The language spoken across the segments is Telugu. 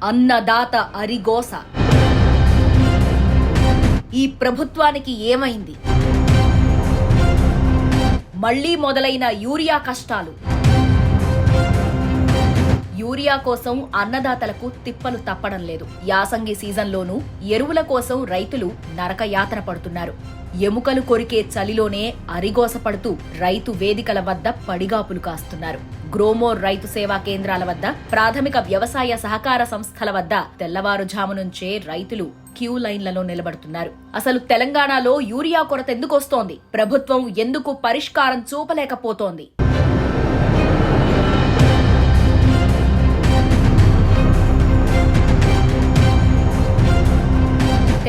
అన్నదాత అరిగోస. ఈ ప్రభుత్వానికి ఏమైంది? మళ్లీ మొదలైన యూరియా కష్టాలు. యూరియా కోసం అన్నదాతలకు తిప్పలు తప్పడం లేదు. యాసంగి సీజన్లోనూ ఎరువుల కోసం రైతులు నరకయాతన పడుతున్నారు. ఎముకలు కొరికే చలిలోనే అరిగోస పడుతూ రైతు వేదికల వద్ద పడిగాపులు కాస్తున్నారు. గ్రోమోర్ రైతు సేవా కేంద్రాల వద్ద, ప్రాథమిక వ్యవసాయ సహకార సంస్థల వద్ద తెల్లవారుజాము నుంచే రైతులు క్యూ లైన్లలో నిలబడుతున్నారు. అసలు తెలంగాణలో యూరియా కొరత ఎందుకొస్తోంది? ప్రభుత్వం ఎందుకు పరిష్కారం చూపలేకపోతోంది?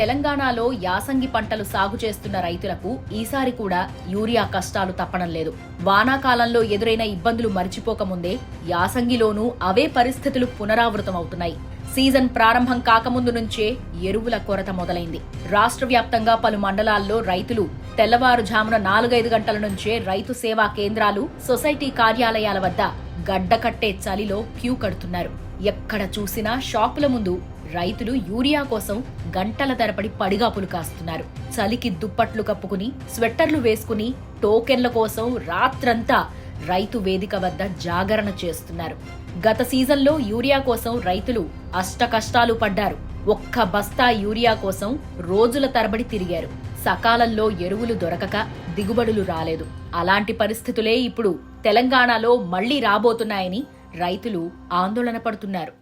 తెలంగాణలో యాసంగి పంటలు సాగు చేస్తున్న రైతులకు ఈసారి కూడా యూరియా కష్టాలు తప్పడం లేదు. వానాకాలంలో ఎదురైన ఇబ్బందులు మరిచిపోకముందే యాసంగిలోనూ అవే పరిస్థితులు పునరావృతమవుతున్నాయి. సీజన్ ప్రారంభం కాకముందు నుంచే ఎరువుల కొరత మొదలైంది. రాష్ట్ర వ్యాప్తంగా పలు మండలాల్లో రైతులు తెల్లవారుజామున 4-5 గంటల నుంచే రైతు సేవా కేంద్రాలు, సొసైటీ కార్యాలయాల వద్ద గడ్డకట్టే చలిలో క్యూ కడుతున్నారు. ఎక్కడ చూసినా షాపుల ముందు రైతులు యూరియా కోసం గంటల తరబడి పడిగాపులు కాస్తున్నారు. చలికి దుప్పట్లు కప్పుకుని, స్వెట్టర్లు వేసుకుని టోకెన్ల కోసం రాత్రంతా రైతు వేదిక వద్ద జాగరణ చేస్తున్నారు. గత సీజన్లో యూరియా కోసం రైతులు అష్టకష్టాలు పడ్డారు. ఒక్క బస్తా యూరియా కోసం రోజుల తరబడి తిరిగారు. సకాలంలో ఎరువులు దొరకక దిగుబడులు రాలేదు. అలాంటి పరిస్థితులే ఇప్పుడు తెలంగాణలో మళ్లీ రాబోతున్నాయని రైతులు ఆందోళన పడుతున్నారు.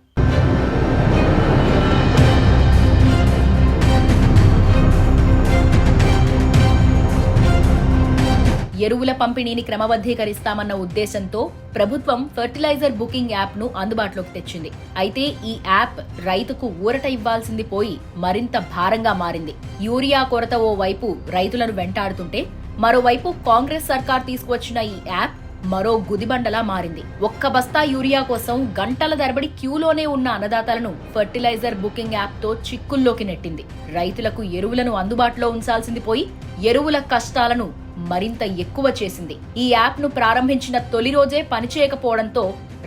ఎరువుల పంపిణీని క్రమబద్ధీకరిస్తామన్న ఉద్దేశంతో ప్రభుత్వం ఫెర్టిలైజర్ బుకింగ్ యాప్ ను అందుబాటులోకి తెచ్చింది. అయితే ఈ యాప్ రైతుకు ఊరట ఇవ్వాల్సింది పోయి మరింత భారంగా మారింది. యూరియా కొరత ఓ వైపు రైతులను వెంటాడుతుంటే, మరోవైపు కాంగ్రెస్ సర్కార్ తీసుకువచ్చిన ఈ యాప్ మరో గుదిబండలా మారింది. ఒక్క బస్తా యూరియా కోసం గంటల తరబడి క్యూలోనే ఉన్న అన్నదాతలను ఫెర్టిలైజర్ బుకింగ్ యాప్ తో చిక్కుల్లోకి నెట్టింది. రైతులకు ఎరువులను అందుబాటులో ఉంచాల్సింది పోయి ఎరువుల కష్టాలను మరింత ఎక్కువ చేసింది. ఈ యాప్ ను ప్రారంభించిన తొలి రోజే పనిచేయకపోవడంతో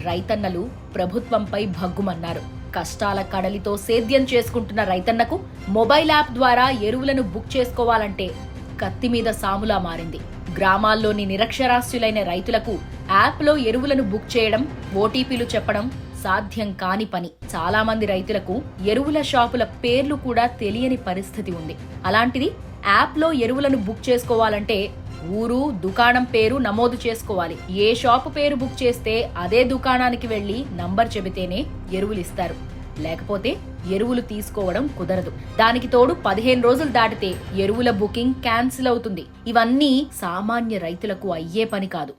రైతన్నలు ప్రభుత్వంపై భగ్గుమన్నారు. కష్టాల కడలితో సేద్యం చేసుకుంటున్న రైతన్నకు మొబైల్ యాప్ ద్వారా ఎరువులను బుక్ చేసుకోవాలంటే కత్తి మీద సాములా మారింది. గ్రామాల్లోని నిరక్షరాస్యులైన రైతులకు యాప్లో ఎరువులను బుక్ చేయడం, ఓటీపీలు చెప్పడం సాధ్యం కాని పని. చాలా మంది రైతులకు ఎరువుల షాపుల పేర్లు కూడా తెలియని పరిస్థితి ఉంది. అలాంటిది యాప్లో ఎరువులను బుక్ చేసుకోవాలంటే ఊరు, దుకాణం పేరు నమోదు చేసుకోవాలి. ఏ షాపు పేరు బుక్ చేస్తే అదే దుకాణానికి వెళ్లి నంబర్ చెబితేనే ఎరువులు ఇస్తారు. లేకపోతే ఎరువులు తీసుకోవడం కుదరదు. దానికి తోడు 15 రోజులు దాటితే ఎరువుల బుకింగ్ క్యాన్సిల్ అవుతుంది. ఇవన్నీ సామాన్య రైతులకు అయ్యే పని కాదు.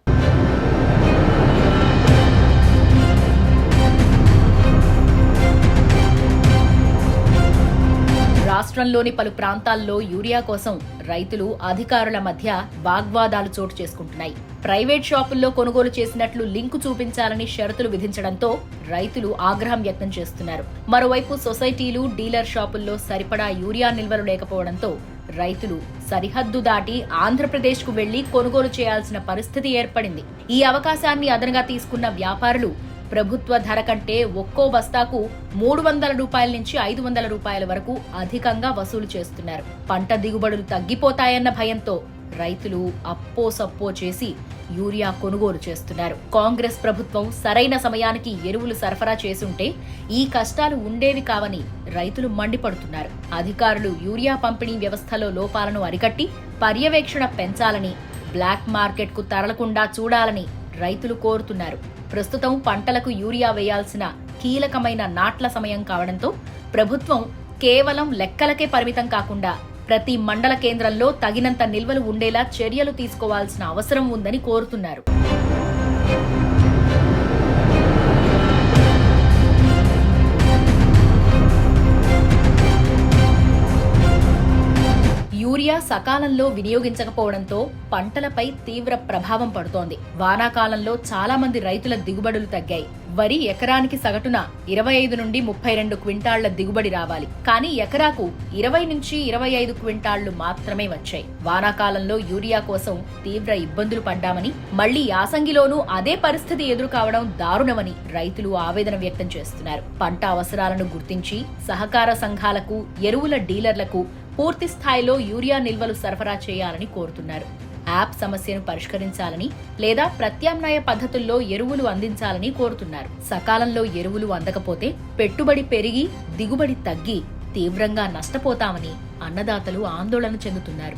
రాష్ట్రంలోని పలు ప్రాంతాల్లో యూరియా కోసం రైతులు, అధికారుల మధ్య వాగ్వాదాలు చోటు చేసుకుంటున్నాయి. ప్రైవేట్ షాపుల్లో కొనుగోలు చేసినట్లు లింకు చూపించాలని షరతులు విధించడంతో రైతులు ఆగ్రహం వ్యక్తం చేస్తున్నారు. మరోవైపు సొసైటీలు, డీలర్ షాపుల్లో సరిపడా యూరియా నిల్వలు లేకపోవడంతో రైతులు సరిహద్దు దాటి ఆంధ్రప్రదేశ్కు వెళ్లి కొనుగోలు చేయాల్సిన పరిస్థితి ఏర్పడింది. ఈ అవకాశాన్ని అదనంగా తీసుకున్న వ్యాపారులు ప్రభుత్వ ధర కంటే ఒక్కో బస్తాకు 300 రూపాయల నుంచి 500 రూపాయల వరకు అధికంగా వసూలు చేస్తున్నారు. పంట దిగుబడులు తగ్గిపోతాయన్న భయంతో రైతులు అప్పో సప్పో చేసి యూరియా కొనుగోలు చేస్తున్నారు. కాంగ్రెస్ ప్రభుత్వం సరైన సమయానికి ఎరువులు సరఫరా చేసుంటే ఈ కష్టాలు ఉండేవి కావని రైతులు మండిపడుతున్నారు. అధికారులు యూరియా పంపిణీ వ్యవస్థలో లోపాలను అరికట్టి పర్యవేక్షణ పెంచాలని, బ్లాక్ మార్కెట్కు తరలకుండా చూడాలని రైతులు కోరుతున్నారు. ప్రస్తుతం పంటలకు యూరియా వేయాల్సిన కీలకమైన నాట్ల సమయం కావడంతో ప్రభుత్వం కేవలం లెక్కలకే పరిమితం కాకుండా ప్రతి మండల కేంద్రంలో తగినంత నిల్వలు ఉండేలా చర్యలు తీసుకోవాల్సిన అవసరం ఉందని కోరుతున్నారు. యూరియా సకాలంలో వినియోగించకపోవడంతో పంటలపై తీవ్ర ప్రభావం పడుతోంది. వానాకాలంలో చాలా మంది రైతుల దిగుబడులు తగ్గాయి. వరి ఎకరానికి సగటున 25 నుండి 32 క్వింటాళ్ల దిగుబడి రావాలి. కానీ ఎకరాకు 20 నుంచి 25 క్వింటాళ్లు మాత్రమే వచ్చాయి. వానాకాలంలో యూరియా కోసం తీవ్ర ఇబ్బందులు పడ్డామని, మళ్లీ యాసంగిలోనూ అదే పరిస్థితి ఎదురు కావడం దారుణమని రైతులు ఆవేదన వ్యక్తం చేస్తున్నారు. పంట అవసరాలను గుర్తించి సహకార సంఘాలకు, ఎరువుల డీలర్లకు పూర్తి స్థాయిలో యూరియా నిల్వలు సరఫరా చేయాలని కోరుతున్నారు. యాప్ సమస్యను పరిష్కరించాలని లేదా ప్రత్యామ్నాయ పద్ధతుల్లో ఎరువులు అందించాలని కోరుతున్నారు. సకాలంలో ఎరువులు అందకపోతే పెట్టుబడి పెరిగి దిగుబడి తగ్గి తీవ్రంగా నష్టపోతామని అన్నదాతలు ఆందోళన చెందుతున్నారు.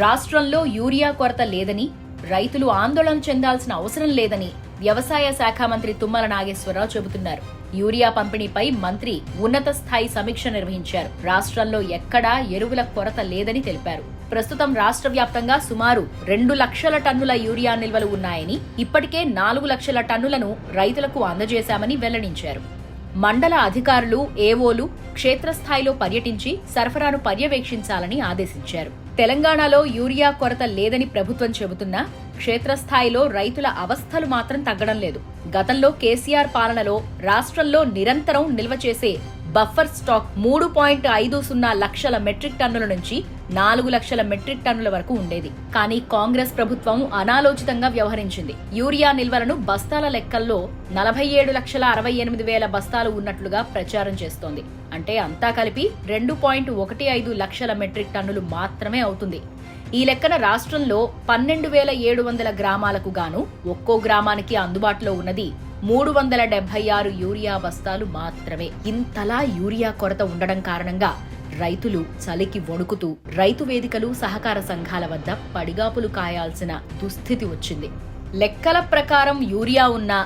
రాష్ట్రంలో యూరియా కొరత లేదని, రైతులు ఆందోళన చెందాల్సిన అవసరం లేదని వ్యవసాయ శాఖ మంత్రి తుమ్మల నాగేశ్వరరావు చెబుతున్నారు. యూరియా పంపిణీపై మంత్రి ఉన్నత స్థాయి సమీక్ష నిర్వహించారు. రాష్ట్రంలో ఎక్కడా ఎరువుల కొరత లేదని తెలిపారు. ప్రస్తుతం రాష్ట్ర వ్యాప్తంగా సుమారు 2 లక్షల టన్నుల యూరియా నిల్వలు ఉన్నాయని, ఇప్పటికే 4 లక్షల టన్నులను రైతులకు అందజేశామని వెల్లడించారు. మండల అధికారులు, ఏవోలు క్షేత్రస్థాయిలో పర్యటించి సరఫరాను పర్యవేక్షించాలని ఆదేశించారు. తెలంగాణలో యూరియా కొరత లేదని ప్రభుత్వం చెబుతున్నా క్షేత్రస్థాయిలో రైతుల అవస్థలు మాత్రం తగ్గడం లేదు. గతంలో కేసీఆర్ పాలనలో రాష్ట్రంలో నిరంతరం నిల్వ చేసే బఫర్ స్టాక్ 3.50 లక్షల మెట్రిక్ టన్నుల నుంచి 4 లక్షల మెట్రిక్ టన్నుల వరకు ఉండేది. కానీ కాంగ్రెస్ ప్రభుత్వం అనాలోచితంగా వ్యవహరించింది. యూరియా నిల్వలను బస్తాల లెక్కల్లో 47,68,000 బస్తాలు ఉన్నట్లుగా ప్రచారం చేస్తోంది. అంటే అంతా కలిపి 2.15 లక్షల మెట్రిక్ టన్నులు మాత్రమే అవుతుంది. ఈ లెక్కన రాష్ట్రంలో 12,700 గ్రామాలకు గాను ఒక్కో గ్రామానికి అందుబాటులో ఉన్నది 376 యూరియా బస్తాలు మాత్రమే. ఇంతలా యూరియా కొరత ఉండడం కారణంగా రైతులు చలికి వణుకుతూ రైతు వేదికలు, సహకార సంఘాల వద్ద పడిగాపులు కాయాల్సిన దుస్థితి వచ్చింది. లెక్కల ప్రకారం యూరియా ఉన్నా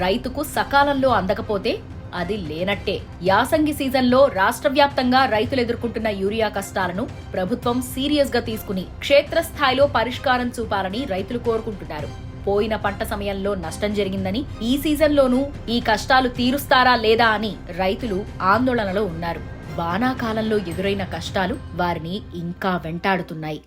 రైతుకు సకాలంలో అందకపోతే అది లేనట్టే. యాసంగి సీజన్లో రాష్ట్ర వ్యాప్తంగా రైతులు ఎదుర్కొంటున్న యూరియా కష్టాలను ప్రభుత్వం సీరియస్ గా తీసుకుని క్షేత్రస్థాయిలో పరిష్కారం చూపాలని రైతులు కోరుకుంటున్నారు. పోయిన పంట సమయంలో నష్టం జరిగిందని, ఈ సీజన్లోనూ ఈ కష్టాలు తీరుస్తారా లేదా అని రైతులు ఆందోళనలో ఉన్నారు. వానాకాలంలో ఎదురైన కష్టాలు వారిని ఇంకా వెంటాడుతున్నాయి.